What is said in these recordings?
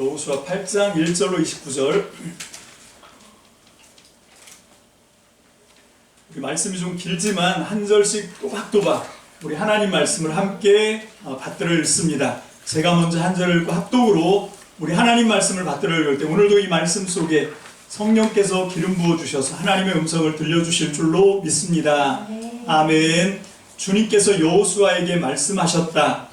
여호수아 8장 1절로 29절. 말씀이 좀 길지만 한 절씩 또박또박 우리 하나님 말씀을 함께 받들어 읽습니다. 제가 먼저 한 절을 읽고 합독으로 우리 하나님 말씀을 받들어 읽을 때 오늘도 이 말씀 속에 성령께서 기름 부어 주셔서 하나님의 음성을 들려주실 줄로 믿습니다. 아멘. 주님께서 여호수아에게 말씀하셨다.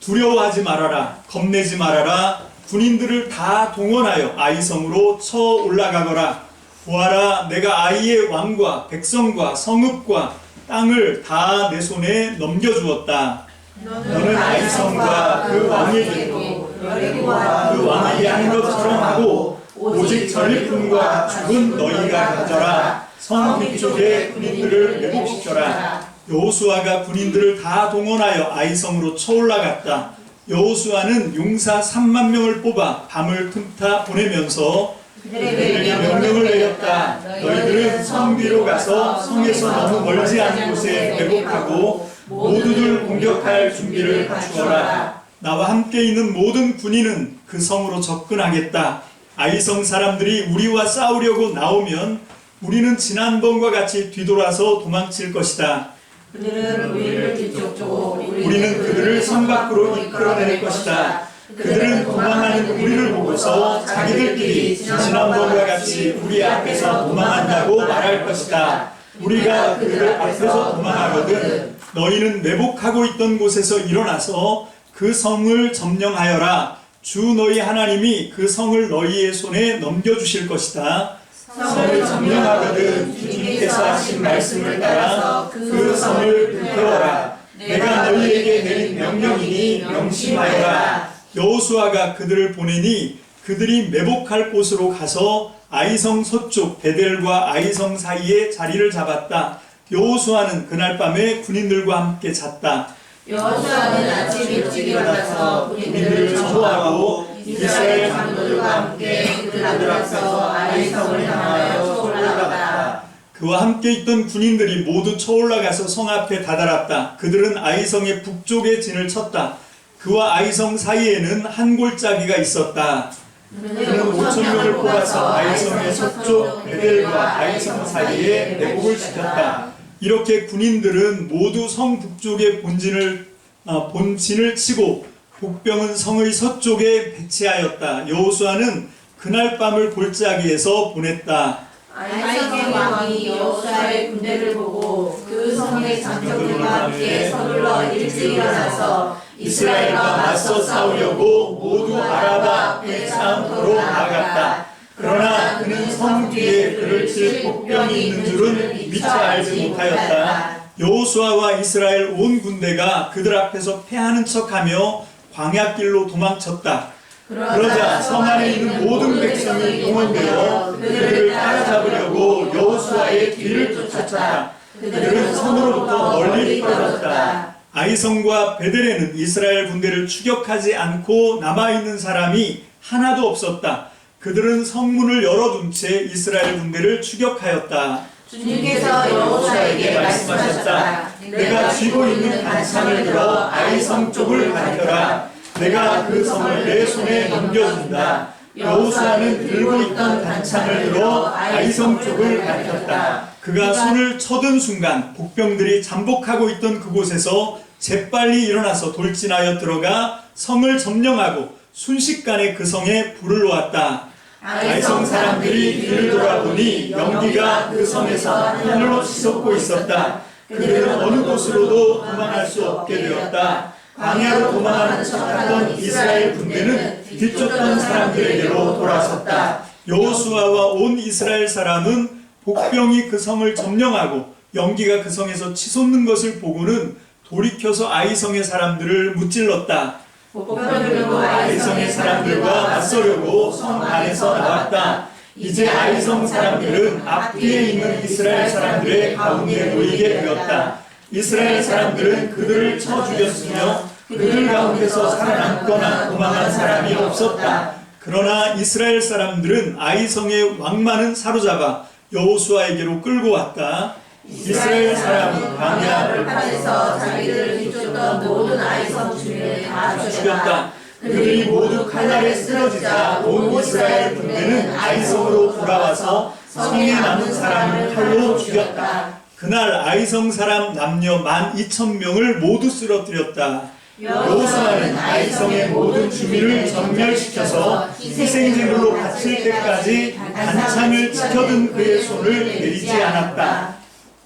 두려워하지 말아라. 겁내지 말아라. 군인들을 다 동원하여 아이성으로 쳐 올라가거라. 보아라, 내가 아이의 왕과 백성과 성읍과 땅을 다 내 손에 넘겨주었다. 너는 아이성과 그 왕에게도 그 왕이 한 것처럼 하고 오직 전리품과 죽은 너희가 가져라. 성 뒤쪽에 군인들을 매복시켜라. 여호수아가 군인들을 다 동원하여 아이성으로 쳐 올라갔다. 여호수아는 용사 3만 명을 뽑아 밤을 틈타 보내면서 그들에게 명령을 내렸다. 너희들은 성 뒤로 가서 성에서 너무 멀지 않은 곳에 매복하고 모두들 공격할 준비를 갖추어라. 나와 함께 있는 모든 군인은 그 성으로 접근하겠다. 아이성 사람들이 우리와 싸우려고 나오면 우리는 지난번과 같이 뒤돌아서 도망칠 것이다. 그들은 우리를 뒤쫓고 우리는 그들을 성 밖으로 이끌어낼 것이다. 그들은 도망하는 우리를 보고서 자기들끼리 지난번과 같이 우리 앞에서 도망한다고 말할 것이다. 우리가 그들 앞에서 도망하거든 너희는 매복하고 있던 곳에서 일어나서 그 성을 점령하여라. 주 너희 하나님이 그 성을 너희의 손에 넘겨주실 것이다. 성을 점령하거든 주님께서 하신 말씀을 따라 그 성을 불태워라. 내가 너희에게 내린 명령이니 명심하여라. 여호수아가 그들을 보내니 그들이 매복할 곳으로 가서 아이성 서쪽 베델과 아이성 사이에 자리를 잡았다. 여호수아는 그날 밤에 군인들과 함께 잤다. 여호수아는 아침 일찍 일어나서 군인들을 전부하고 이스라엘 장로들과 함께 그들 앞에서 아이성을 향하여 올라갔다. 그와 함께 있던 군인들이 모두 쳐올라가서 성 앞에 다다랐다. 그들은 아이성의 북쪽에 진을 쳤다. 그와 아이성 사이에는 한 골짜기가 있었다. 그는 5,000명을 뽑아서 아이성의 서쪽 베델과 아이성 사이에 매복을 시켰다. 이렇게 군인들은 모두 성 북쪽에 본진을 치고 복병은 성의 서쪽에 배치하였다. 여호수아는 그날 밤을 골짜기에서 보냈다. 아이성의 왕이 여호수아의 군대를 보고 그 성의 장정들과 함께 서둘러 일찍 일어나서 이스라엘과 맞서 싸우려고 모두 아라바 벳사함으로 나아갔다. 그러나 그는 성 뒤에 그를 칠 복병이 있는 줄은 미처 알지 못하였다. 여호수아와 이스라엘 온 군대가 그들 앞에서 패하는 척하며 광야길로 도망쳤다. 그러자 성 안에 있는 모든 백성이 동원되어 그들을 따라잡으려고 여호수아의 뒤를 쫓았다. 그들은 성으로부터 멀리 떨어졌다. 아이성과 베델에는 이스라엘 군대를 추격하지 않고 남아있는 사람이 하나도 없었다. 그들은 성문을 열어둔 채 이스라엘 군대를 추격하였다. 주님께서 여호수아에게 말씀하셨다. 내가 쥐고 있는 단창을 들어 아이성 쪽을 가리켜라. 내가 그 성을 내 손에 넘겨준다. 여호수아는 들고 있던 단창을 들어 아이성 쪽을 가리켰다. 그가 손을 쳐든 순간 복병들이 잠복하고 있던 그곳에서 재빨리 일어나서 돌진하여 들어가 성을 점령하고 순식간에 그 성에 불을 놓았다. 아이성 사람들이 뒤를 돌아보니 연기가 그 성에서 하늘로 치솟고 있었다. 그들은 어느 곳으로도 도망할 수 없게 되었다. 광야로 도망하는 척하던 이스라엘 군대는 뒤쫓던 사람들에게로 돌아섰다. 여호수아와 온 이스라엘 사람은 복병이 그 성을 점령하고 연기가 그 성에서 치솟는 것을 보고는 돌이켜서 아이성의 사람들을 무찔렀다. 복병들은 아이성의 사람들과 맞서려고 성 안에서 나왔다. 이제 아이성 사람들은 앞뒤에 있는 이스라엘 사람들의 가운데 놓이게 되었다. 이스라엘 사람들은 그들을 쳐 죽였으며 그들 가운데서 살아남거나 도망한 사람이 없었다. 그러나 이스라엘 사람들은 아이성의 왕만은 사로잡아 여호수아에게로 끌고 왔다. 이스라엘 사람은 광야 들판에서 자기들을 뒤쫓던 모든 아이성 주민을 다 죽였다. 그들이 모두 칼날에 쓰러지자 온 이스라엘 군대는 아이성으로 돌아와서 성에 남은 사람을 칼로 죽였다. 그날 아이성 사람 남녀 12,000명을 모두 쓰러뜨렸다. 여호수아는 아이성의 모든 주민을 전멸시켜서 희생제물로 바칠 때까지 단창을 지켜든 그의 손을 내리지 않았다.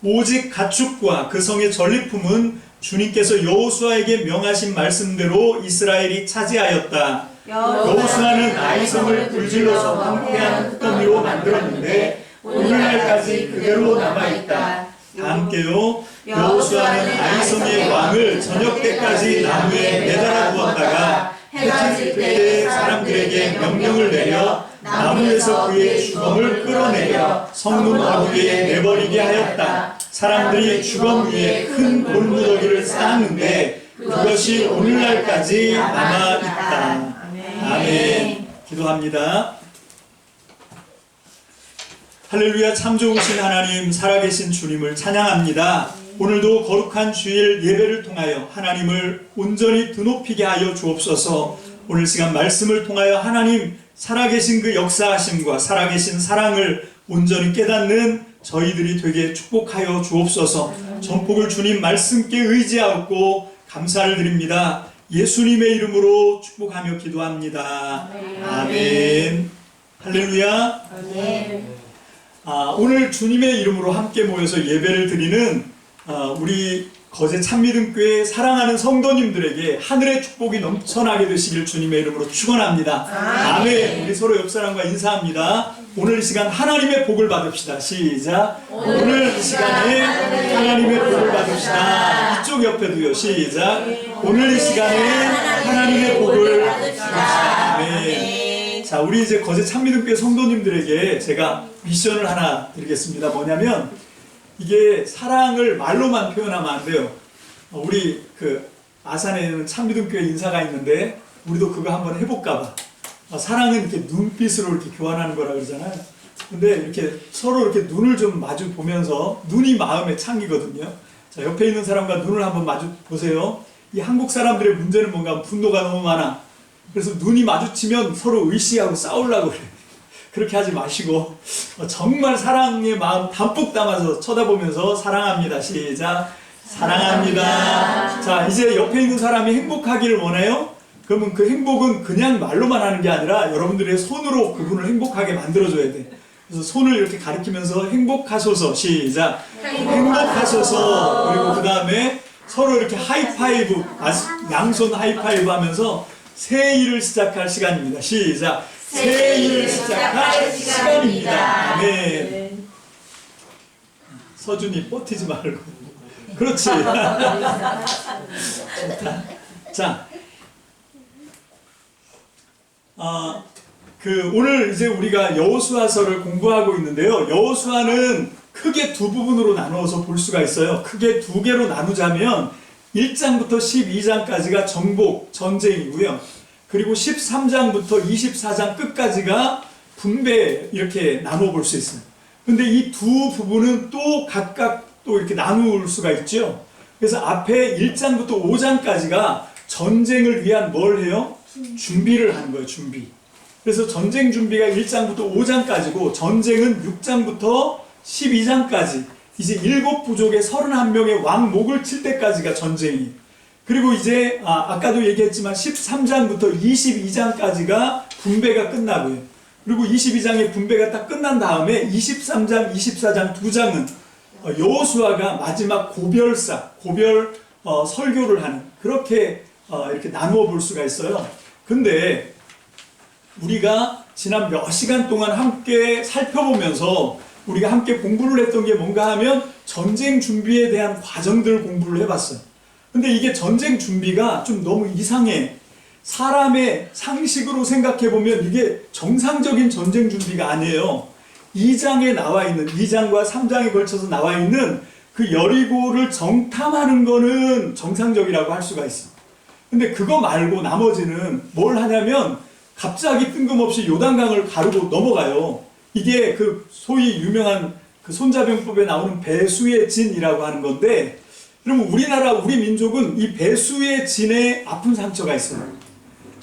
오직 가축과 그 성의 전리품은 주님께서 여호수아에게 명하신 말씀대로 이스라엘이 차지하였다. 여호수아는 아이성을 불질러서 황폐한 흙더미로 만들었는데 오늘날까지 그대로 남아있다. 다 함께요. 여호수아는 아이성의 왕을 저녁 때까지 나무에 매달아 두었다가 해가 질 때에 사람들에게 명령을 내려 나무에서 그의 주검을 끌어내려 성문 어귀에 내버리게 하였다. 사람들이 주검 위에 큰 돌무더기를 쌓았는데 그것이 오늘날까지 남아있다. 아멘. 기도합니다. 할렐루야. 참 좋으신 하나님, 살아계신 주님을 찬양합니다. 오늘도 거룩한 주일 예배를 통하여 하나님을 온전히 드높이게 하여 주옵소서. 오늘 시간 말씀을 통하여 하나님 살아계신 그 역사하심과 살아계신 사랑을 온전히 깨닫는 저희들이 되게 축복하여 주옵소서. 전복을 주님 말씀께 의지하고 감사를 드립니다. 예수님의 이름으로 축복하며 기도합니다. 아멘. 할렐루야. 오늘 주님의 이름으로 함께 모여서 예배를 드리는 우리 거제 참믿음교회 사랑하는 성도님들에게 하늘의 축복이 넘쳐나게 되시길 주님의 이름으로 축원합니다. 아멘. 우리 서로 옆 사람과 인사합니다. 오늘 이 시간 하나님의 복을 받읍시다. 시작. 오늘 이 시간에 하나님의 복을 받읍시다. 이쪽 옆에도요. 시작. 오늘 이 시간에 하나님의 복을 받읍시다. 아멘. 자, 우리 이제 거제 참믿음교회 성도님들에게 제가 미션을 하나 드리겠습니다. 뭐냐면 이게 사랑을 말로만 표현하면 안 돼요. 우리 그 아산에는 참믿음교회 인사가 있는데 우리도 그거 한번 해볼까 봐. 사랑은 이렇게 눈빛으로 이렇게 교환하는 거라 그러잖아요. 근데 이렇게 서로 이렇게 눈을 좀 마주 보면서 눈이 마음의 창이거든요. 자, 옆에 있는 사람과 눈을 한번 마주 보세요. 이 한국 사람들의 문제는 뭔가 분노가 너무 많아. 그래서 눈이 마주치면 서로 의시하고 싸우려고 그래. 그렇게 하지 마시고 정말 사랑의 마음 담뿍 담아서 쳐다보면서 사랑합니다. 시작. 사랑합니다. 자, 이제 옆에 있는 사람이 행복하기를 원해요? 그러면 그 행복은 그냥 말로만 하는 게 아니라 여러분들의 손으로 그분을 행복하게 만들어줘야 돼. 그래서 손을 이렇게 가리키면서 행복하소서. 시작. 행복하소서. 그리고 그 다음에 서로 이렇게 하이파이브, 양손 하이파이브 하면서 새 일을 시작할 시간입니다. 시작. 새 일을 시작할 시간입니다. 아멘. 서준이 뻗티지 말고. 그렇지. 자, 오늘 이제 우리가 여호수아서를 공부하고 있는데요. 여호수아는 크게 두 부분으로 나누어서 볼 수가 있어요. 크게 두 개로 나누자면 1장부터 12장까지가 정복, 전쟁이고요. 그리고 13장부터 24장 끝까지가 분배, 이렇게 나눠 볼 수 있어요. 근데 이 두 부분은 또 각각 또 이렇게 나눌 수가 있죠. 그래서 앞에 1장부터 5장까지가 전쟁을 위한 뭘 해요? 준비를 하는 거예요, 준비. 그래서 전쟁 준비가 1장부터 5장까지고 전쟁은 6장부터 12장까지 이제 7부족의 31명의 왕 목을 칠 때까지가 전쟁이에요. 그리고 이제 아까도 얘기했지만 13장부터 22장까지가 분배가 끝나고요. 그리고 22장의 분배가 딱 끝난 다음에 23장, 24장 두 장은 여호수아가 마지막 고별 설교를 하는, 그렇게 이렇게 나누어 볼 수가 있어요. 근데 우리가 지난 몇 시간 동안 함께 살펴보면서 우리가 함께 공부를 했던 게 뭔가 하면 전쟁 준비에 대한 과정들 공부를 해봤어요. 근데 이게 전쟁 준비가 좀 너무 이상해. 사람의 상식으로 생각해보면 이게 정상적인 전쟁 준비가 아니에요. 2장에 나와 있는, 2장과 3장에 걸쳐서 나와 있는 그 여리고를 정탐하는 거는 정상적이라고 할 수가 있어. 근데 그거 말고 나머지는 뭘 하냐면 갑자기 뜬금없이 요단강을 가르고 넘어가요. 이게 그 소위 유명한 그 손자병법에 나오는 배수의 진이라고 하는 건데, 그러면 우리 민족은 이 배수의 진에 아픈 상처가 있어요.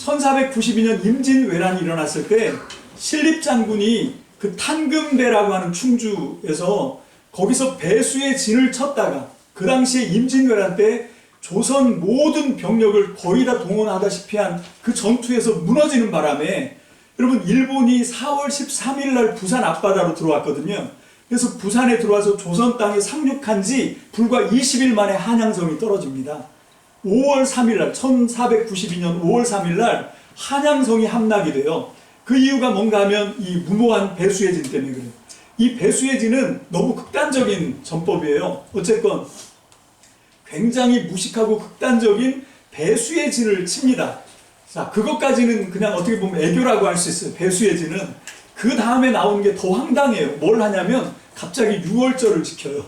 1492년 임진왜란이 일어났을 때 신립장군이 그 탄금대라고 하는 충주에서 거기서 배수의 진을 쳤다가 그 당시에 임진왜란 때 조선 모든 병력을 거의 다 동원하다시피 한 그 전투에서 무너지는 바람에 여러분 일본이 4월 13일 날 부산 앞바다로 들어왔거든요. 그래서 부산에 들어와서 조선 땅에 상륙한 지 불과 20일 만에 한양성이 떨어집니다. 5월 3일 날 1492년 5월 3일 날 한양성이 함락이 돼요. 그 이유가 뭔가 하면 이 무모한 배수의 진 때문에 그래요. 이 배수의 진은 너무 극단적인 전법이에요. 어쨌건 굉장히 무식하고 극단적인 배수의 진을 칩니다. 자, 그것까지는 그냥 어떻게 보면 애교라고 할 수 있어요. 배수의 진은. 그 다음에 나오는 게 더 황당해요. 뭘 하냐면 갑자기 유월절을 지켜요.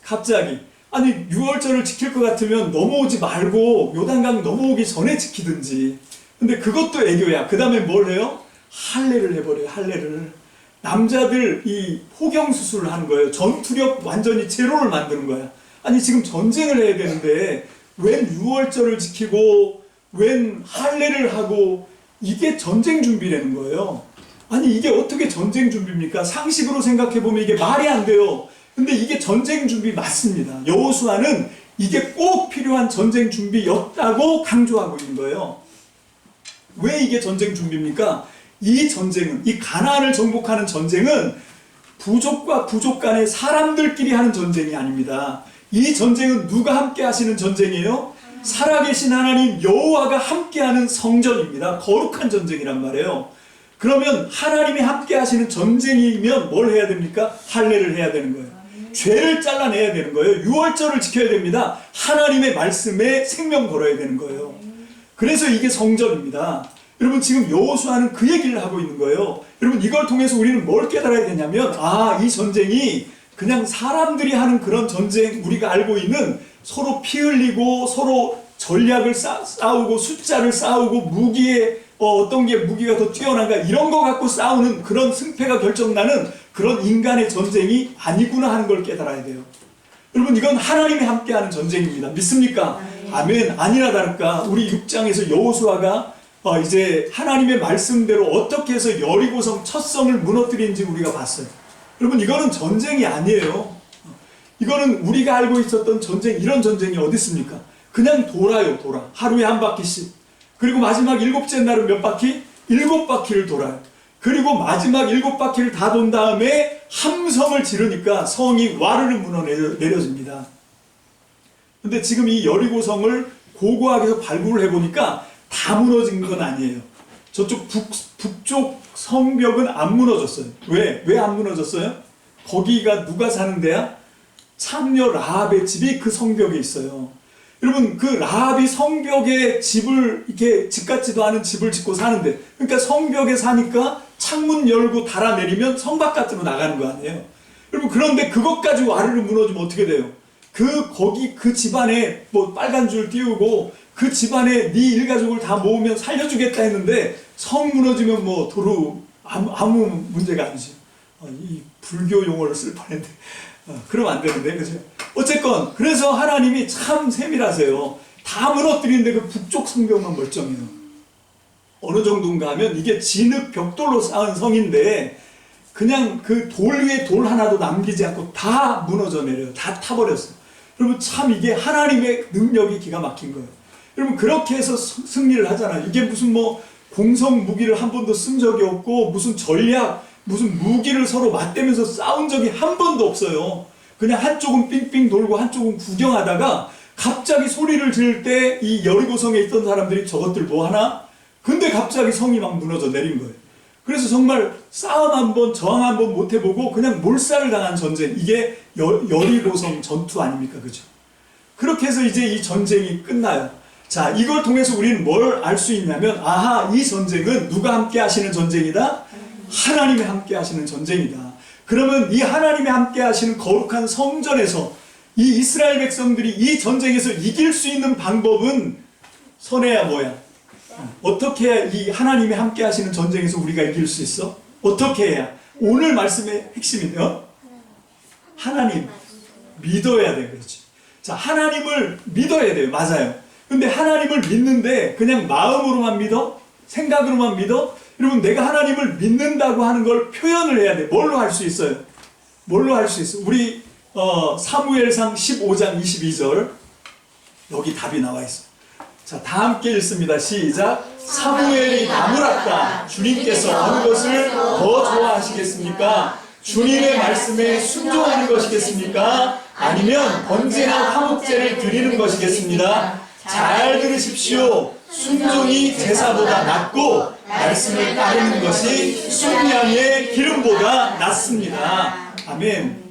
갑자기. 아니 6월절을 지킬 것 같으면 넘어오지 말고 요단강 넘어오기 전에 지키든지. 근데 그것도 애교야. 그 다음에 뭘 해요? 할례를 해버려요. 할례를. 남자들 이 포경 수술을 하는 거예요. 전투력 완전히 제로를 만드는 거야. 아니 지금 전쟁을 해야 되는데 웬 6월절을 지키고 웬 할례를 하고 이게 전쟁 준비라는 거예요. 아니 이게 어떻게 전쟁 준비입니까? 상식으로 생각해보면 이게 말이 안 돼요. 근데 이게 전쟁 준비 맞습니다. 여호수아는 이게 꼭 필요한 전쟁 준비였다고 강조하고 있는 거예요. 왜 이게 전쟁 준비입니까? 이 전쟁은, 이 가나안을 정복하는 전쟁은 부족과 부족 간의 사람들끼리 하는 전쟁이 아닙니다. 이 전쟁은 누가 함께 하시는 전쟁이에요? 살아계신 하나님 여호와가 함께하는 성전입니다. 거룩한 전쟁이란 말이에요. 그러면 하나님이 함께 하시는 전쟁이면 뭘 해야 됩니까? 할례를 해야 되는 거예요. 죄를 잘라내야 되는 거예요. 유월절을 지켜야 됩니다. 하나님의 말씀에 생명 걸어야 되는 거예요. 그래서 이게 성전입니다. 여러분 지금 여호수아는 그 얘기를 하고 있는 거예요. 여러분 이걸 통해서 우리는 뭘 깨달아야 되냐면 이 전쟁이 그냥 사람들이 하는 그런 전쟁, 우리가 알고 있는 서로 피 흘리고 서로 전략을 싸우고 숫자를 싸우고 무기에 어떤 게 무기가 더 뛰어난가 이런 거 갖고 싸우는 그런 승패가 결정나는 그런 인간의 전쟁이 아니구나 하는 걸 깨달아야 돼요. 여러분 이건 하나님이 함께하는 전쟁입니다. 믿습니까? 아멘. 아니나 다를까 우리 6장에서 여호수아가 이제 하나님의 말씀대로 어떻게 해서 여리고성 첫 성을 무너뜨린지 우리가 봤어요. 여러분 이거는 전쟁이 아니에요. 이거는 우리가 알고 있었던 전쟁, 이런 전쟁이 어디 있습니까? 그냥 돌아요. 돌아. 하루에 한 바퀴씩. 그리고 마지막 7째 날은 몇 바퀴? 7바퀴를 돌아요. 그리고 마지막 7바퀴를 다 돈 다음에 함성을 지르니까 성이 와르르 무너 내려집니다. 근데 지금 이 여리고성을 고고하게 해서 발굴을 해보니까 다 무너진 건 아니에요. 저쪽 북쪽 성벽은 안 무너졌어요. 왜 안 무너졌어요? 거기가 누가 사는 데야? 창녀 라합의 집이 그 성벽에 있어요. 여러분 그 라합이 성벽에 집을 이렇게 집 같지도 않은 집을 짓고 사는데, 그러니까 성벽에 사니까 창문 열고 달아내리면 성 바깥으로 나가는 거 아니에요. 여러분 그런데 그것까지 와르르 무너지면 어떻게 돼요? 그 집안에 뭐 빨간 줄 띄우고 그 집안에 네 일가족을 다 모으면 살려주겠다 했는데 성 무너지면 뭐 도로 아무 문제가 아니죠. 이 불교 용어를 쓸 뻔했는데 그러면 안 되는데, 그죠? 어쨌건 그래서 하나님이 참 세밀하세요. 다 무너뜨리는데 그 북쪽 성벽만 멀쩡해요. 어느 정도인가 하면 이게 진흙 벽돌로 쌓은 성인데 그냥 그 돌 위에 돌 하나도 남기지 않고 다 무너져 내려요. 다 타버렸어요. 여러분 참 이게 하나님의 능력이 기가 막힌 거예요. 여러분 그렇게 해서 승리를 하잖아요. 이게 무슨 뭐 공성 무기를 한 번도 쓴 적이 없고 무슨 전략, 무슨 무기를 서로 맞대면서 싸운 적이 한 번도 없어요. 그냥 한쪽은 삥삥 돌고 한쪽은 구경하다가 갑자기 소리를 지를 때 이 여리고성에 있던 사람들이 저것들 뭐 하나? 근데 갑자기 성이 막 무너져 내린 거예요. 그래서 정말 싸움 한번 저항 한번 못 해보고 그냥 몰살을 당한 전쟁, 이게 여리고성 전투 아닙니까? 그죠? 그렇게 해서 이제 이 전쟁이 끝나요. 자, 이걸 통해서 우리는 뭘 알 수 있냐면, 이 전쟁은 누가 함께 하시는 전쟁이다? 하나님이 함께 하시는 전쟁이다. 그러면 이 하나님이 함께 하시는 거룩한 성전에서 이 이스라엘 백성들이 이 전쟁에서 이길 수 있는 방법은 선혜야 뭐야? 어떻게 해야 이 하나님이 함께 하시는 전쟁에서 우리가 이길 수 있어? 어떻게 해야? 오늘 말씀의 핵심이요. 하나님 믿어야 돼. 그렇지. 자, 하나님을 믿어야 돼요. 맞아요. 근데 하나님을 믿는데 그냥 마음으로만 믿어? 생각으로만 믿어? 여러분, 내가 하나님을 믿는다고 하는 걸 표현을 해야 돼. 뭘로 할 수 있어요? 뭘로 할 수 있어? 우리 사무엘상 15장 22절, 여기 답이 나와 있어. 자, 다 함께 읽습니다. 시작. 사무엘이 나무랐다. 주님께서 어느 것을 더 좋아하시겠습니까? 주님의 말씀에 순종하는 것이겠습니까? 아니면 번제나 화목제를 드리는 것이겠습니다. 잘 들으십시오. 순종이 제사보다 낫고 말씀을 따르는 것이 순양의 기름보다 낫습니다. 아멘.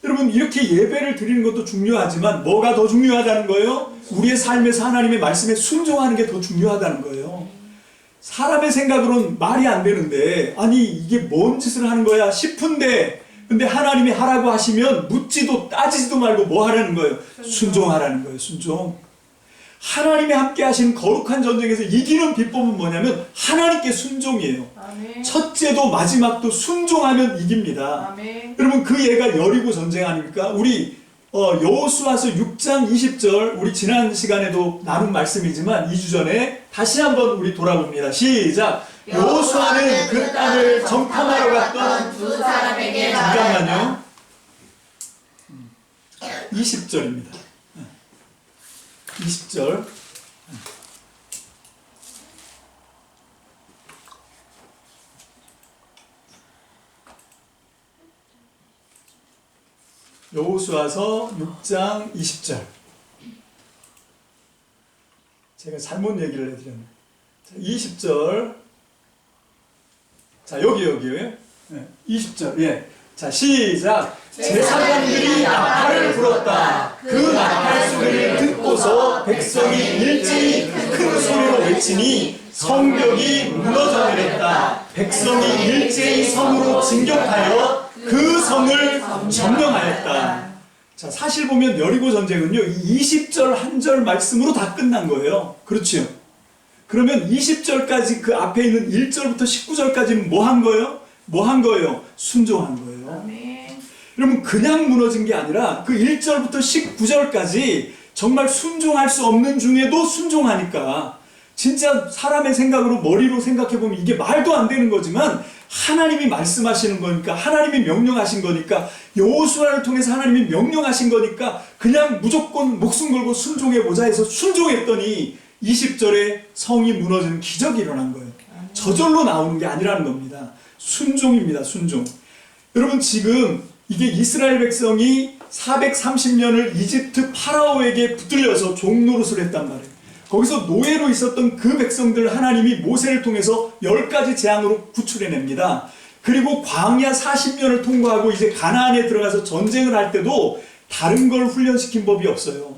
여러분, 이렇게 예배를 드리는 것도 중요하지만 뭐가 더 중요하다는 거예요? 우리의 삶에서 하나님의 말씀에 순종하는 게 더 중요하다는 거예요. 사람의 생각으로는 말이 안 되는데, 아니 이게 뭔 짓을 하는 거야 싶은데, 근데 하나님이 하라고 하시면 묻지도 따지지도 말고 뭐 하라는 거예요? 순종하라는 거예요. 순종. 하나님이 함께 하신 거룩한 전쟁에서 이기는 비법은 뭐냐면 하나님께 순종이에요. 아멘. 첫째도 마지막도 순종하면 이깁니다. 아멘. 여러분, 그 예가 여리고 전쟁 아닙니까? 우리 여호수아서 6장 20절, 우리 지난 시간에도 나눈 말씀이지만 2주 전에 다시 한번 우리 돌아봅니다. 시작. 여호수아는 그 땅을 정탐하러 갔던 두 사람에게 잠깐만요. 20절입니다. 20절. 여호수아서 6장 20절. 제가 잘못 얘기를 해드렸네. 20절. 자, 여기요. 20절. 예. 자, 시작. 제사장들이 나팔을 불었다. 그 나팔 소리를 듣고서 백성이 일제히 큰 소리로 외치니 성벽이 무너져 내렸다. 백성이 일제히 성으로 진격하여 그 성을 점령하였다. 자, 사실 보면 여리고 전쟁은요, 20절 한 절 말씀으로 다 끝난 거예요. 그렇죠? 그러면 20절까지 그 앞에 있는 1절부터 19절까지는 뭐 한 거예요? 뭐 한 거예요? 순종한 거예요. 아멘. 여러분, 그냥 무너진 게 아니라 그 1절부터 19절까지 정말 순종할 수 없는 중에도 순종하니까, 진짜 사람의 생각으로 머리로 생각해보면 이게 말도 안 되는 거지만 하나님이 말씀하시는 거니까, 하나님이 명령하신 거니까, 여호수아를 통해서 하나님이 명령하신 거니까 그냥 무조건 목숨 걸고 순종해보자 해서 순종했더니 20절에 성이 무너지는 기적이 일어난 거예요. 저절로 나오는 게 아니라는 겁니다. 순종입니다. 순종. 여러분, 지금 이게 이스라엘 백성이 430년을 이집트 파라오에게 붙들려서 종노릇을 했단 말이에요. 거기서 노예로 있었던 그 백성들 하나님이 모세를 통해서 10가지 재앙으로 구출해냅니다. 그리고 광야 40년을 통과하고 이제 가나안에 들어가서 전쟁을 할 때도 다른 걸 훈련시킨 법이 없어요.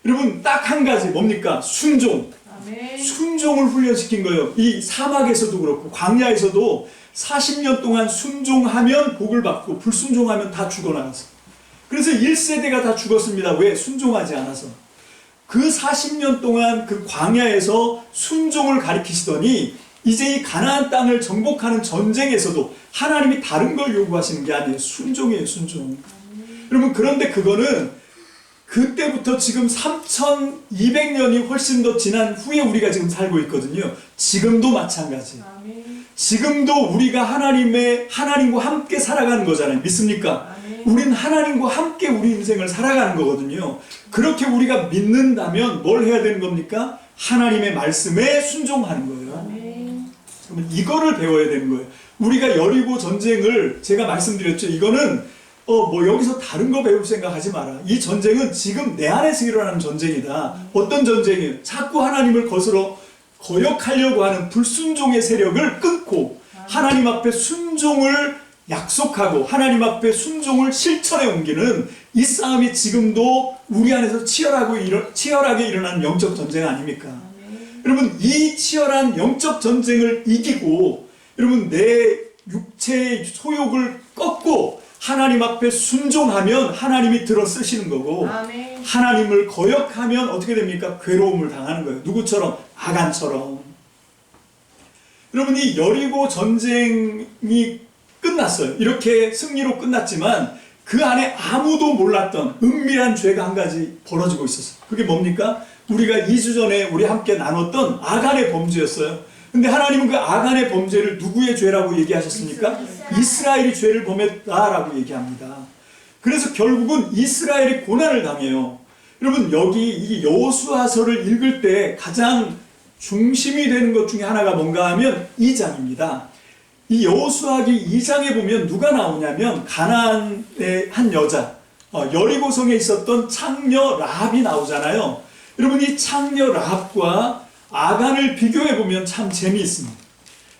여러분, 딱 한 가지, 뭡니까? 순종. 아멘. 순종을 훈련시킨 거예요. 이 사막에서도 그렇고 광야에서도 40년 동안 순종하면 복을 받고 불순종하면 다 죽어나갔어. 그래서 1세대가 다 죽었습니다. 왜? 순종하지 않아서. 그 40년 동안 그 광야에서 순종을 가리키시더니 이제 이 가나안 땅을 정복하는 전쟁에서도 하나님이 다른 걸 요구하시는 게 아니에요. 순종이에요. 순종. 여러분, 그런데 그거는 그때부터 지금 3200년이 훨씬 더 지난 후에 우리가 지금 살고 있거든요. 지금도 마찬가지. 아멘. 지금도 우리가 하나님과 함께 살아가는 거잖아요. 믿습니까? 아멘. 우린 하나님과 함께 우리 인생을 살아가는 거거든요. 그렇게 우리가 믿는다면 뭘 해야 되는 겁니까? 하나님의 말씀에 순종하는 거예요. 아멘. 그러면 이거를 배워야 되는 거예요. 우리가 여리고 전쟁을 제가 말씀드렸죠. 이거는 뭐 여기서 다른 거 배울 생각하지 마라. 이 전쟁은 지금 내 안에서 일어나는 전쟁이다. 어떤 전쟁이에요? 자꾸 하나님을 거역하려고 하는 불순종의 세력을 끊고 하나님 앞에 순종을 약속하고 하나님 앞에 순종을 실천에 옮기는 이 싸움이 지금도 우리 안에서 치열하게 일어나는 영적 전쟁 아닙니까? 여러분, 이 치열한 영적 전쟁을 이기고 여러분, 내 육체의 소욕을 꺾고 하나님 앞에 순종하면 하나님이 들어 쓰시는 거고, 아멘. 하나님을 거역하면 어떻게 됩니까? 괴로움을 당하는 거예요. 누구처럼? 아간처럼. 여러분, 이 여리고 전쟁이 끝났어요. 이렇게 승리로 끝났지만 그 안에 아무도 몰랐던 은밀한 죄가 한 가지 벌어지고 있었어요. 그게 뭡니까? 우리가 2주 전에 우리 함께 나눴던 아간의 범죄였어요. 근데 하나님은 그 아간의 범죄를 누구의 죄라고 얘기하셨습니까? 이스라엘이 죄를 범했다라고 얘기합니다. 그래서 결국은 이스라엘이 고난을 당해요. 여러분, 여기 이 여호수아서를 읽을 때 가장 중심이 되는 것 중에 하나가 뭔가 하면 2장입니다. 이 여호수아기 2장에 보면 누가 나오냐면 가나안의 한 여자, 여리고성에 있었던 창녀 라합이 나오잖아요. 여러분, 이 창녀 라합과 아간을 비교해 보면 참 재미있습니다.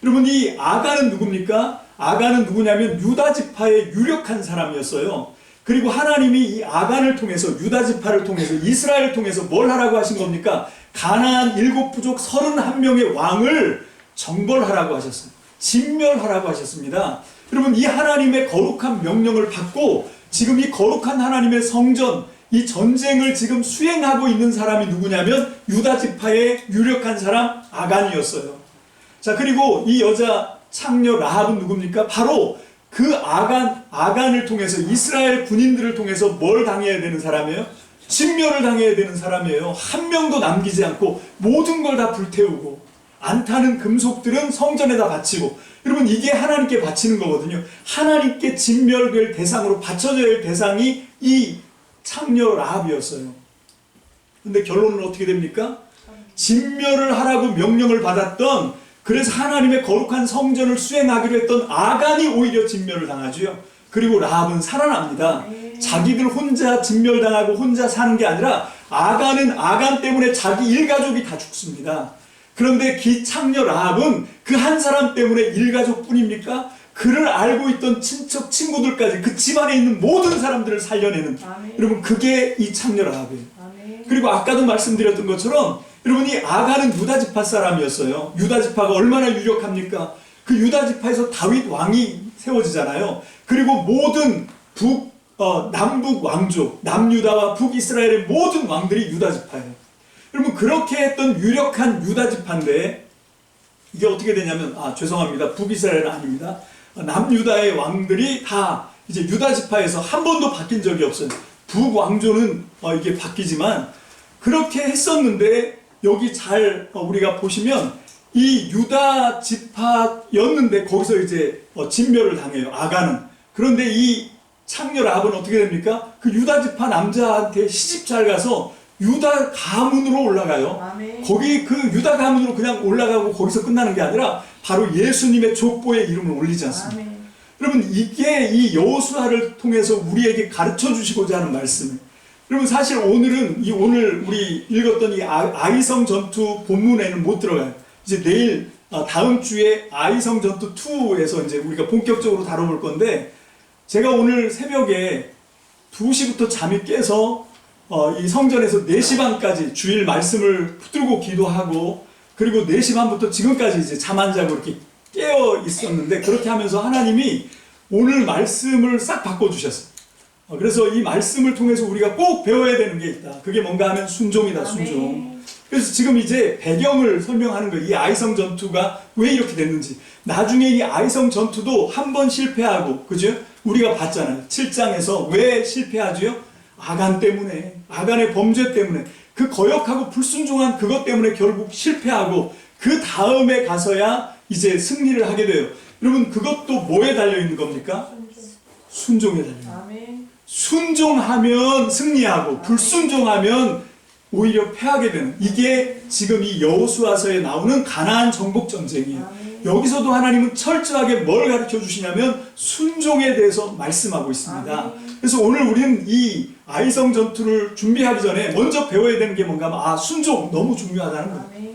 여러분, 이 아간은 누굽니까? 아간은 누구냐면 유다 지파의 유력한 사람이었어요. 그리고 하나님이 이 아간을 통해서, 유다 지파를 통해서, 이스라엘을 통해서 뭘 하라고 하신 겁니까? 가나안 7부족 31명의 왕을 정벌하라고 하셨어요. 진멸하라고 하셨습니다. 여러분, 이 하나님의 거룩한 명령을 받고 지금 이 거룩한 하나님의 성전, 이 전쟁을 지금 수행하고 있는 사람이 누구냐면 유다 지파의 유력한 사람 아간이었어요. 자, 그리고 이 여자 창녀 라합은 누굽니까? 바로 그 아간을 통해서, 이스라엘 군인들을 통해서 뭘 당해야 되는 사람이에요? 진멸을 당해야 되는 사람이에요. 한 명도 남기지 않고 모든 걸 다 불태우고, 안 타는 금속들은 성전에다 바치고. 여러분, 이게 하나님께 바치는 거거든요. 하나님께 진멸될 대상으로 바쳐져야 할 대상이 이 창녀 라합이었어요. 근데 결론은 어떻게 됩니까? 진멸을 하라고 명령을 받았던, 그래서 하나님의 거룩한 성전을 수행하기로 했던 아간이 오히려 진멸을 당하죠. 그리고 라합은 살아납니다. 자기들 혼자 진멸당하고 혼자 사는 게 아니라 아간은 아간 때문에 자기 일가족이 다 죽습니다. 그런데 그 창녀 라합은 그 한 사람 때문에 일가족뿐입니까? 그를 알고 있던 친척 친구들까지, 그 집안에 있는 모든 사람들을 살려내는, 여러분, 그게 이 창녀 라합이에요. 그리고 아까도 말씀드렸던 것처럼 여러분, 이 아간은 유다지파 사람이었어요. 유다지파가 얼마나 유력합니까? 그 유다지파에서 다윗 왕이 세워지잖아요. 그리고 모든 남북 왕족, 남유다와 북이스라엘의 모든 왕들이 유다지파예요. 여러분, 그렇게 했던 유력한 유다지파인데 이게 어떻게 되냐면, 죄송합니다, 북이스라엘은 아닙니다. 남유다의 왕들이 다 이제 유다지파에서 한 번도 바뀐 적이 없어요. 북왕조는 이게 바뀌지만 그렇게 했었는데, 여기 잘 우리가 보시면 이 유다 지파였는데 거기서 이제 진멸을 당해요, 아간은. 그런데 이 창녀 라합은 어떻게 됩니까? 그 유다 지파 남자한테 시집 잘 가서 유다 가문으로 올라가요. 거기 그 유다 가문으로 그냥 올라가고 거기서 끝나는 게 아니라 바로 예수님의 족보에 이름을 올리지 않습니다. 여러분, 이게 이 여호수아를 통해서 우리에게 가르쳐 주시고자 하는 말씀이에요. 여러분, 사실 오늘은 오늘 우리 읽었던 이 아이성 전투 본문에는 못 들어가요. 이제 내일 다음 주에 아이성 전투 2에서 이제 우리가 본격적으로 다뤄볼 건데, 제가 오늘 새벽에 2시부터 잠이 깨서 이 성전에서 4시 반까지 주일 말씀을 붙들고 기도하고, 그리고 4시 반부터 지금까지 이제 잠 안 자고 이렇게 깨어 있었는데, 그렇게 하면서 하나님이 오늘 말씀을 싹 바꿔주셨어요. 그래서 이 말씀을 통해서 우리가 꼭 배워야 되는 게 있다. 그게 뭔가 하면 순종이다, 순종. 그래서 지금 이제 배경을 설명하는 거예요. 이 아이성 전투가 왜 이렇게 됐는지. 나중에 이 아이성 전투도 한 번 실패하고, 그죠? 우리가 봤잖아요. 7장에서 왜 실패하죠? 아간 때문에, 아간의 범죄 때문에, 그 거역하고 불순종한 그것 때문에 결국 실패하고, 그 다음에 가서야 이제 승리를 하게 돼요. 여러분, 그것도 뭐에 달려있는 겁니까? 순종에 달려있는. 순종하면 승리하고 불순종하면 오히려 패하게 되는, 이게 지금 이 여호수아서에 나오는 가나안 정복 전쟁이에요. 여기서도 하나님은 철저하게 뭘 가르쳐 주시냐면 순종에 대해서 말씀하고 있습니다. 그래서 오늘 우리는 이 아이성 전투를 준비하기 전에 먼저 배워야 되는 게 뭔가 하면, 순종 너무 중요하다는 거예요.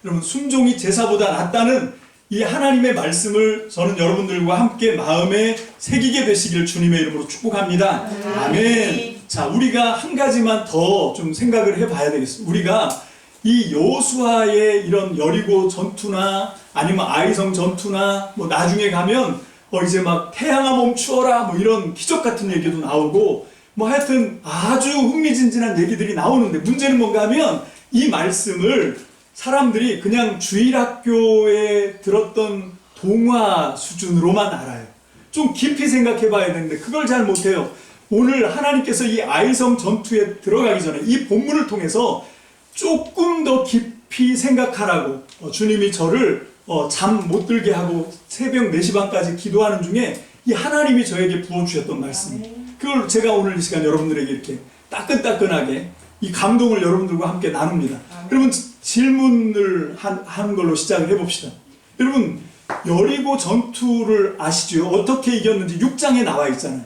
여러분, 순종이 제사보다 낫다는 이 하나님의 말씀을 저는 여러분들과 함께 마음에 새기게 되시기를 주님의 이름으로 축복합니다. 아멘. 자, 우리가 한 가지만 더 좀 생각을 해봐야 되겠습니다. 우리가 이 여호수아의 이런 여리고 전투나 아니면 아이성 전투나 뭐 나중에 가면 이제 막 태양아 멈추어라 뭐 이런 기적 같은 얘기도 나오고, 뭐 하여튼 아주 흥미진진한 얘기들이 나오는데, 문제는 뭔가 하면 이 말씀을 사람들이 그냥 주일학교에 들었던 동화 수준으로만 알아요. 좀 깊이 생각해 봐야 되는데 그걸 잘 못해요. 오늘 하나님께서 이 아이성 전투에 들어가기 전에 이 본문을 통해서 조금 더 깊이 생각하라고 주님이 저를 잠 못 들게 하고 새벽 4시 반까지 기도하는 중에 이 하나님이 저에게 부어주셨던 말씀이에요. 그걸 제가 오늘 이 시간 여러분들에게 이렇게 따끈따끈하게 이 감동을 여러분들과 함께 나눕니다. 여러분 질문을 한 걸로 시작을 해봅시다. 여러분 여리고 전투를 아시죠? 어떻게 이겼는지 6장에 나와 있잖아요.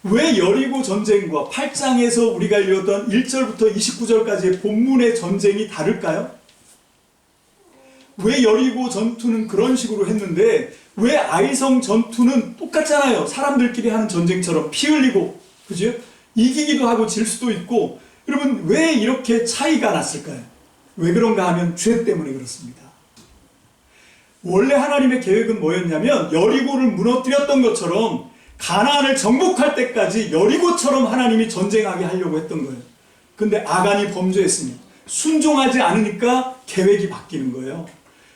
왜 여리고 전쟁과 8장에서 우리가 읽었던 1절부터 29절까지의 본문의 전쟁이 다를까요? 왜 여리고 전투는 그런 식으로 했는데 왜 아이성 전투는 똑같잖아요. 사람들끼리 하는 전쟁처럼 피 흘리고, 그죠? 이기기도 하고 질 수도 있고. 여러분 왜 이렇게 차이가 났을까요? 왜 그런가 하면 죄 때문에 그렇습니다. 원래 하나님의 계획은 뭐였냐면 여리고를 무너뜨렸던 것처럼 가나안을 정복할 때까지 여리고처럼 하나님이 전쟁하게 하려고 했던 거예요. 근데 아간이 범죄했습니다. 순종하지 않으니까 계획이 바뀌는 거예요.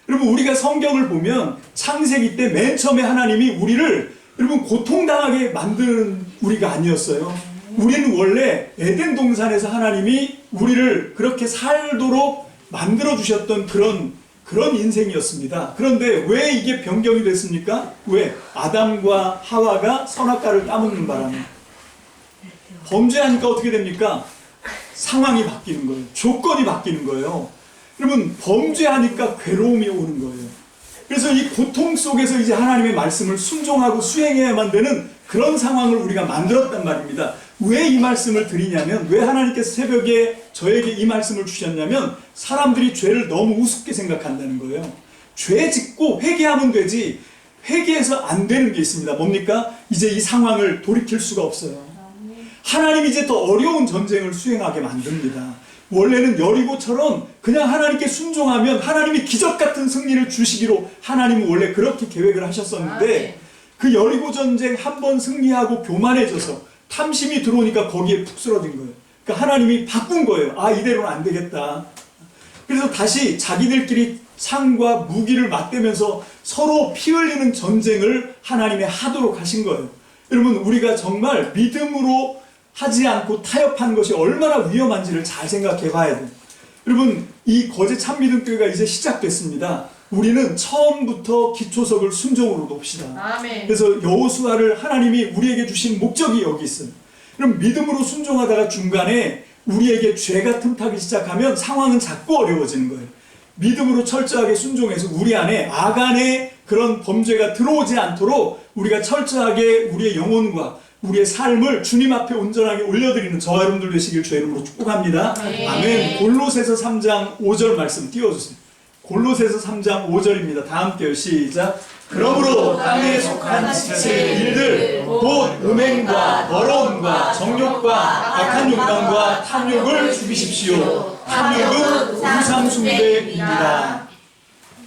여러분 우리가 성경을 보면 창세기 때 맨 처음에 하나님이 우리를 여러분 고통당하게 만드는 우리가 아니었어요. 우리는 원래 에덴 동산에서 하나님이 우리를 그렇게 살도록 만들어 주셨던 그런 인생이었습니다. 그런데 왜 이게 변경이 됐습니까? 왜? 아담과 하와가 선악과를 따먹는 바람에 범죄하니까 어떻게 됩니까? 상황이 바뀌는 거예요. 조건이 바뀌는 거예요. 여러분 범죄하니까 괴로움이 오는 거예요. 그래서 이 고통 속에서 이제 하나님의 말씀을 순종하고 수행해야만 되는 그런 상황을 우리가 만들었단 말입니다. 왜 이 말씀을 드리냐면, 왜 하나님께서 새벽에 저에게 이 말씀을 주셨냐면, 사람들이 죄를 너무 우습게 생각한다는 거예요. 죄 짓고 회개하면 되지, 회개해서 안 되는 게 있습니다. 뭡니까? 이제 이 상황을 돌이킬 수가 없어요. 하나님이 이제 더 어려운 전쟁을 수행하게 만듭니다. 원래는 여리고처럼 그냥 하나님께 순종하면 하나님이 기적 같은 승리를 주시기로 하나님은 원래 그렇게 계획을 하셨었는데, 그 여리고 전쟁 한 번 승리하고 교만해져서 탐심이 들어오니까 거기에 푹 쓰러진 거예요. 그러니까 하나님이 바꾼 거예요. 아, 이대로는 안 되겠다. 그래서 다시 자기들끼리 창과 무기를 맞대면서 서로 피 흘리는 전쟁을 하나님이 하도록 하신 거예요. 여러분 우리가 정말 믿음으로 하지 않고 타협하는 것이 얼마나 위험한지를 잘 생각해 봐야 돼요. 여러분 이 거짓 참믿음교회가 이제 시작됐습니다. 우리는 처음부터 기초석을 순종으로 놓읍시다. 아멘. 그래서 여호수아를 하나님이 우리에게 주신 목적이 여기 있어요. 그럼 믿음으로 순종하다가 중간에 우리에게 죄가 틈타기 시작하면 상황은 자꾸 어려워지는 거예요. 믿음으로 철저하게 순종해서 우리 안에 아간의 그런 범죄가 들어오지 않도록 우리가 철저하게 우리의 영혼과 우리의 삶을 주님 앞에 온전하게 올려드리는 저와 여러분들 되시길 주의 이름으로 축복합니다. 아멘. 골로새서 3장 5절 말씀 띄워주세요. 골로새서 3장 5절입니다. 다 함께요. 시작. 그러므로 땅에 속한 지체의 일들 곧 음행과 더러움과 정욕과 악한 욕망과 탐욕을 죽이십시오. 탐욕은 우상 숭배입니다.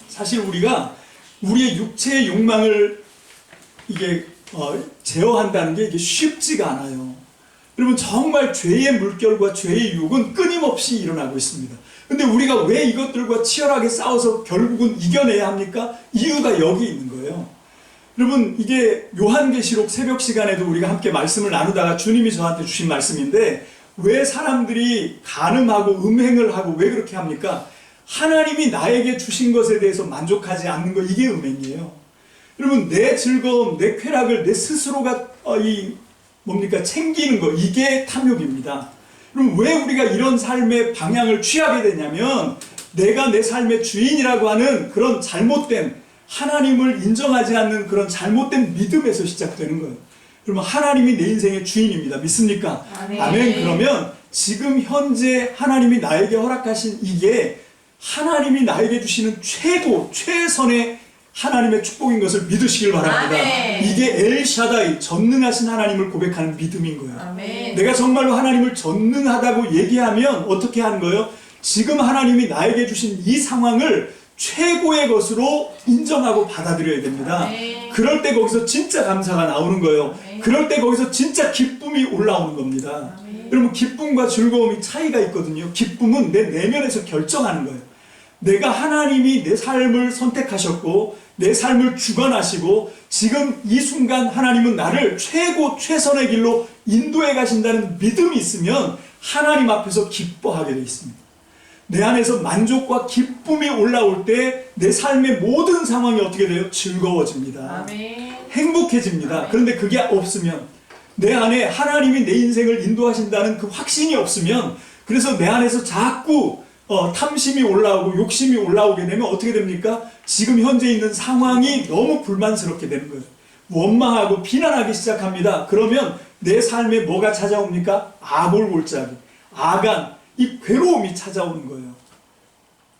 사실 우리가 우리의 육체의 욕망을 이게 제어한다는 게 이게 쉽지가 않아요. 여러분 정말 죄의 물결과 죄의 유혹은 끊임없이 일어나고 있습니다. 근데 우리가 왜 이것들과 치열하게 싸워서 결국은 이겨내야 합니까? 이유가 여기 있는 거예요. 여러분 이게 요한계시록 새벽 시간에도 우리가 함께 말씀을 나누다가 주님이 저한테 주신 말씀인데, 왜 사람들이 간음하고 음행을 하고 왜 그렇게 합니까? 하나님이 나에게 주신 것에 대해서 만족하지 않는 거, 이게 음행이에요. 여러분 내 즐거움, 내 쾌락을 내 스스로가 챙기는 거, 이게 탐욕입니다. 그럼 왜 우리가 이런 삶의 방향을 취하게 되냐면, 내가 내 삶의 주인이라고 하는 그런 잘못된, 하나님을 인정하지 않는 그런 잘못된 믿음에서 시작되는 거예요. 그러면 하나님이 내 인생의 주인입니다. 믿습니까? 아멘. 아멘. 그러면 지금 현재 하나님이 나에게 허락하신 이게 하나님이 나에게 주시는 최고, 최선의 하나님의 축복인 것을 믿으시길 바랍니다. 아멘. 이게 엘샤다이, 전능하신 하나님을 고백하는 믿음인 거예요. 아멘. 내가 정말로 하나님을 전능하다고 얘기하면 어떻게 하는 거예요? 지금 하나님이 나에게 주신 이 상황을 최고의 것으로 인정하고 받아들여야 됩니다. 아멘. 그럴 때 거기서 진짜 감사가 나오는 거예요. 아멘. 그럴 때 거기서 진짜 기쁨이 올라오는 겁니다. 아멘. 여러분 기쁨과 즐거움이 차이가 있거든요. 기쁨은 내 내면에서 결정하는 거예요. 내가 하나님이 내 삶을 선택하셨고 내 삶을 주관하시고 지금 이 순간 하나님은 나를 최고 최선의 길로 인도해 가신다는 믿음이 있으면 하나님 앞에서 기뻐하게 되어 있습니다. 내 안에서 만족과 기쁨이 올라올 때 내 삶의 모든 상황이 어떻게 돼요? 즐거워집니다. 아멘. 행복해집니다. 그런데 그게 없으면, 내 안에 하나님이 내 인생을 인도하신다는 그 확신이 없으면, 그래서 내 안에서 자꾸 탐심이 올라오고 욕심이 올라오게 되면 어떻게 됩니까? 지금 현재 있는 상황이 너무 불만스럽게 되는 거예요. 원망하고 비난하기 시작합니다. 그러면 내 삶에 뭐가 찾아옵니까? 아골골짜기, 아간, 이 괴로움이 찾아오는 거예요.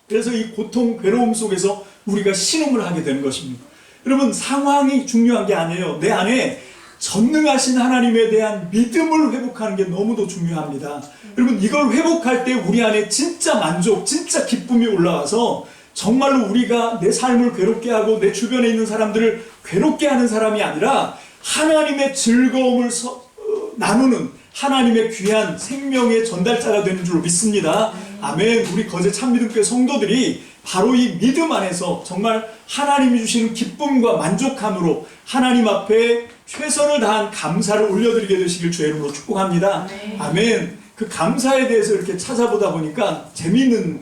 그래서 이 고통, 괴로움 속에서 우리가 신음을 하게 되는 것입니다. 여러분, 상황이 중요한 게 아니에요. 내 안에 전능하신 하나님에 대한 믿음을 회복하는 게 너무도 중요합니다. 여러분, 이걸 회복할 때 우리 안에 진짜 만족, 진짜 기쁨이 올라와서 정말로 우리가 내 삶을 괴롭게 하고 내 주변에 있는 사람들을 괴롭게 하는 사람이 아니라 하나님의 즐거움을 나누는 하나님의 귀한 생명의 전달자가 되는 줄 믿습니다. 아멘. 우리 거제 참믿음교회 성도들이 바로 이 믿음 안에서 정말 하나님이 주시는 기쁨과 만족함으로 하나님 앞에 최선을 다한 감사를 올려드리게 되시길 주의 이름으로 축복합니다. 아멘. 그 감사에 대해서 이렇게 찾아보다 보니까 재미있는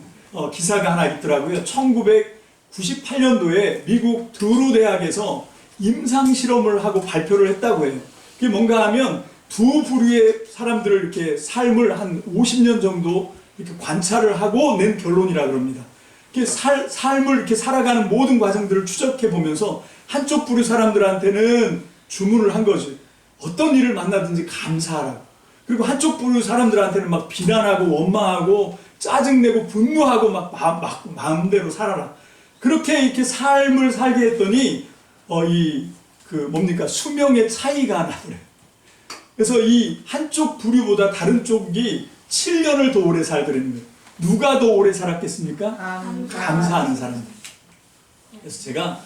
기사가 하나 있더라고요. 1998년도에 미국 드루 대학에서 임상 실험을 하고 발표를 했다고 해요. 그게 뭔가 하면 두 부류의 사람들을 이렇게 삶을 한 50년 정도 이렇게 관찰을 하고 낸 결론이라 그럽니다. 삶을 이렇게 살아가는 모든 과정들을 추적해 보면서 한쪽 부류 사람들한테는 주문을 한 거지. 어떤 일을 만나든지 감사하라고. 그리고 한쪽 부류 사람들한테는 막 비난하고 원망하고 짜증내고 분노하고 막 마음대로 살아라. 그렇게 이렇게 삶을 살게 했더니 수명의 차이가 나더래요. 그래서 이 한쪽 부류보다 다른 쪽이 7년을 더 오래 살더라는 거예요. 누가 더 오래 살았겠습니까? 감사하는 사람. 그래서 제가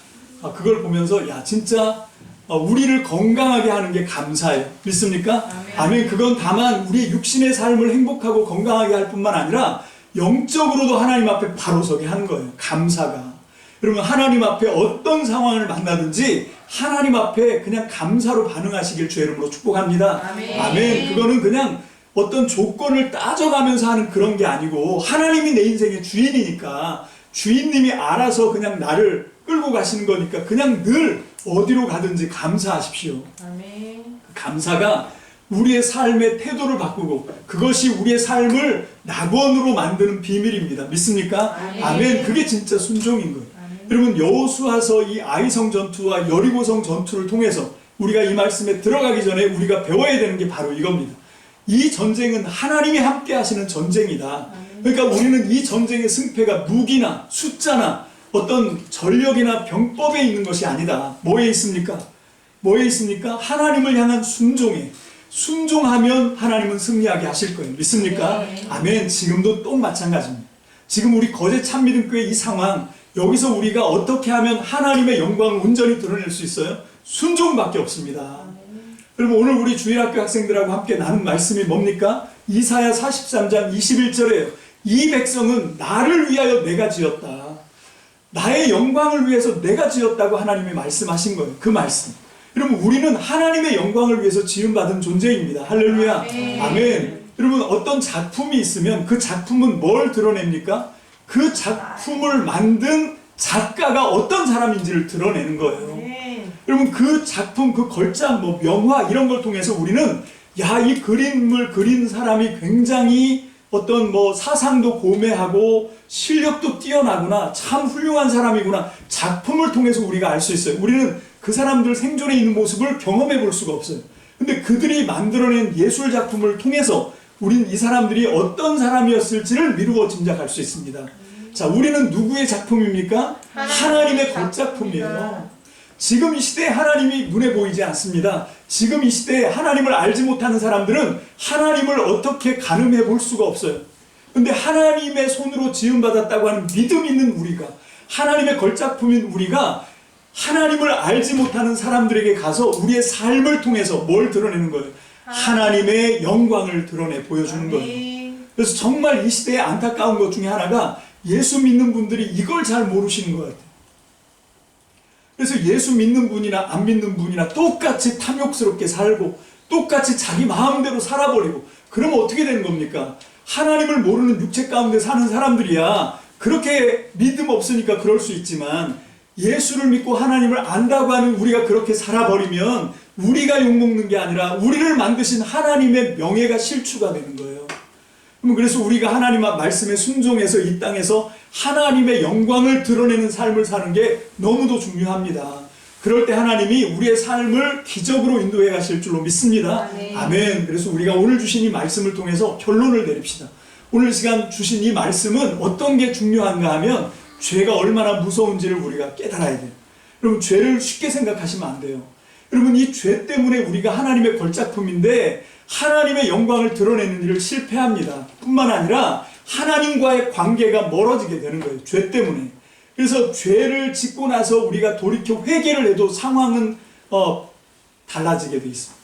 그걸 보면서 진짜 우리를 건강하게 하는 게 감사예요. 믿습니까? 아멘. 그건 다만 우리의 육신의 삶을 행복하고 건강하게 할 뿐만 아니라 영적으로도 하나님 앞에 바로 서게 하는 거예요. 감사가. 여러분, 하나님 앞에 어떤 상황을 만나든지 하나님 앞에 그냥 감사로 반응하시길 주의 이름으로 축복합니다. 아멘. 그거는 그냥 어떤 조건을 따져가면서 하는 그런 게 아니고 하나님이 내 인생의 주인이니까 주인님이 알아서 그냥 나를 끌고 가시는 거니까 그냥 늘 어디로 가든지 감사하십시오. 아멘. 그 감사가 우리의 삶의 태도를 바꾸고 그것이 우리의 삶을 낙원으로 만드는 비밀입니다. 믿습니까? 아멘. 그게 진짜 순종인 거예요. 여러분, 여호수아서 이 아이성 전투와 여리고성 전투를 통해서 우리가 이 말씀에 들어가기 전에 우리가 배워야 되는 게 바로 이겁니다. 이 전쟁은 하나님이 함께 하시는 전쟁이다. 그러니까 우리는 이 전쟁의 승패가 무기나 숫자나 어떤 전력이나 병법에 있는 것이 아니다. 뭐에 있습니까? 뭐에 있습니까? 하나님을 향한 순종에. 순종하면 하나님은 승리하게 하실 거예요. 믿습니까? 아멘. 지금도 또 마찬가지입니다. 지금 우리 거제 참믿음교회 이 상황, 여기서 우리가 어떻게 하면 하나님의 영광을 온전히 드러낼 수 있어요? 순종밖에 없습니다. 여러분, 오늘 우리 주일학교 학생들하고 함께 나눈 말씀이 뭡니까? 이사야 43장 21절에요. 이 백성은 나를 위하여 내가 지었다. 나의 영광을 위해서 내가 지었다고 하나님이 말씀하신 거예요. 그 말씀. 여러분, 우리는 하나님의 영광을 위해서 지음받은 존재입니다. 할렐루야. 아멘. 여러분, 어떤 작품이 있으면 그 작품은 뭘 드러냅니까? 그 작품을 만든 작가가 어떤 사람인지를 드러내는 거예요. 여러분, 그 작품, 그 걸작, 명화 이런 걸 통해서 우리는 이 그림을 그린 사람이 굉장히 어떤 사상도 고매하고 실력도 뛰어나구나, 참 훌륭한 사람이구나, 작품을 통해서 우리가 알 수 있어요. 우리는 그 사람들 생존에 있는 모습을 경험해 볼 수가 없어요. 근데 그들이 만들어낸 예술 작품을 통해서 우리는 이 사람들이 어떤 사람이었을지를 미루어 짐작할 수 있습니다. 자, 우리는 누구의 작품입니까? 하나님의 걸작품이에요. 지금 이 시대에 하나님이 눈에 보이지 않습니다. 지금 이 시대에 하나님을 알지 못하는 사람들은 하나님을 어떻게 가늠해 볼 수가 없어요. 근데 하나님의 손으로 지음받았다고 하는 믿음 있는 우리가, 하나님의 걸작품인 우리가 하나님을 알지 못하는 사람들에게 가서 우리의 삶을 통해서 뭘 드러내는 거예요? 하나님의 영광을 드러내 보여주는 거예요. 그래서 정말 이 시대에 안타까운 것 중에 하나가 예수 믿는 분들이 이걸 잘 모르시는 것 같아요. 그래서 예수 믿는 분이나 안 믿는 분이나 똑같이 탐욕스럽게 살고 똑같이 자기 마음대로 살아버리고 그러면 어떻게 되는 겁니까? 하나님을 모르는 육체 가운데 사는 사람들이야 그렇게 믿음 없으니까 그럴 수 있지만 예수를 믿고 하나님을 안다고 하는 우리가 그렇게 살아버리면 우리가 욕먹는 게 아니라 우리를 만드신 하나님의 명예가 실추가 되는 거예요. 그래서 우리가 하나님 말씀에 순종해서 이 땅에서 하나님의 영광을 드러내는 삶을 사는 게 너무도 중요합니다. 그럴 때 하나님이 우리의 삶을 기적으로 인도해 가실 줄로 믿습니다. 아멘. 그래서 우리가 오늘 주신 이 말씀을 통해서 결론을 내립시다. 오늘 시간 주신 이 말씀은 어떤 게 중요한가 하면 죄가 얼마나 무서운지를 우리가 깨달아야 돼요. 여러분 죄를 쉽게 생각하시면 안 돼요. 여러분 이 죄 때문에 우리가 하나님의 걸작품인데 하나님의 영광을 드러내는 일을 실패합니다. 뿐만 아니라 하나님과의 관계가 멀어지게 되는 거예요. 죄 때문에. 그래서 죄를 짓고 나서 우리가 돌이켜 회개를 해도 상황은 달라지게 돼 있어요.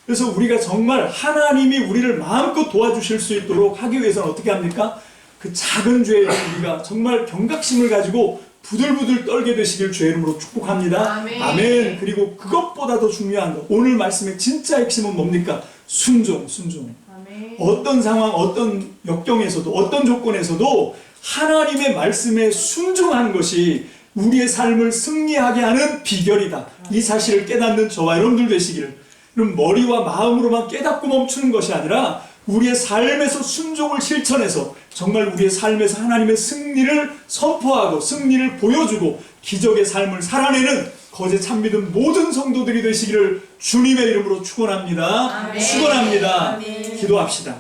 그래서 우리가 정말 하나님이 우리를 마음껏 도와주실 수 있도록 하기 위해서는 어떻게 합니까? 그 작은 죄에 우리가 정말 경각심을 가지고 부들부들 떨게 되시길 주의 이름으로 축복합니다. 아멘. 아멘. 그리고 그것보다 더 중요한 거 오늘 말씀의 진짜 핵심은 뭡니까? 순종. 아멘. 어떤 상황, 어떤 역경에서도 어떤 조건에서도 하나님의 말씀에 순종하는 것이 우리의 삶을 승리하게 하는 비결이다. 이 사실을 깨닫는 저와 여러분들 되시기를. 그럼 머리와 마음으로만 깨닫고 멈추는 것이 아니라 우리의 삶에서 순종을 실천해서 정말 우리의 삶에서 하나님의 승리를 선포하고 승리를 보여주고 기적의 삶을 살아내는 거짓 참믿음 모든 성도들이 되시기를 주님의 이름으로 축원합니다. 아멘. 축원합니다. 아멘. 기도합시다.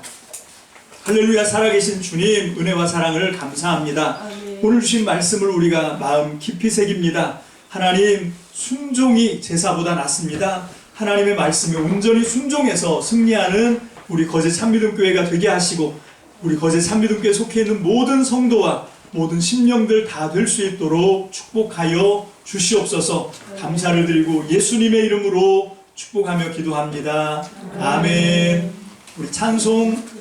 할렐루야. 살아계신 주님 은혜와 사랑을 감사합니다. 아멘. 오늘 주신 말씀을 우리가 마음 깊이 새깁니다. 하나님 순종이 제사보다 낫습니다. 하나님의 말씀에 온전히 순종해서 승리하는 우리 거제 참믿음 교회가 되게 하시고 우리 거제 참믿음 교회에 속해 있는 모든 성도와 모든 심령들 다 될 수 있도록 축복하여 주시옵소서. 감사를 드리고 예수님의 이름으로 축복하며 기도합니다. 아멘. 우리 찬송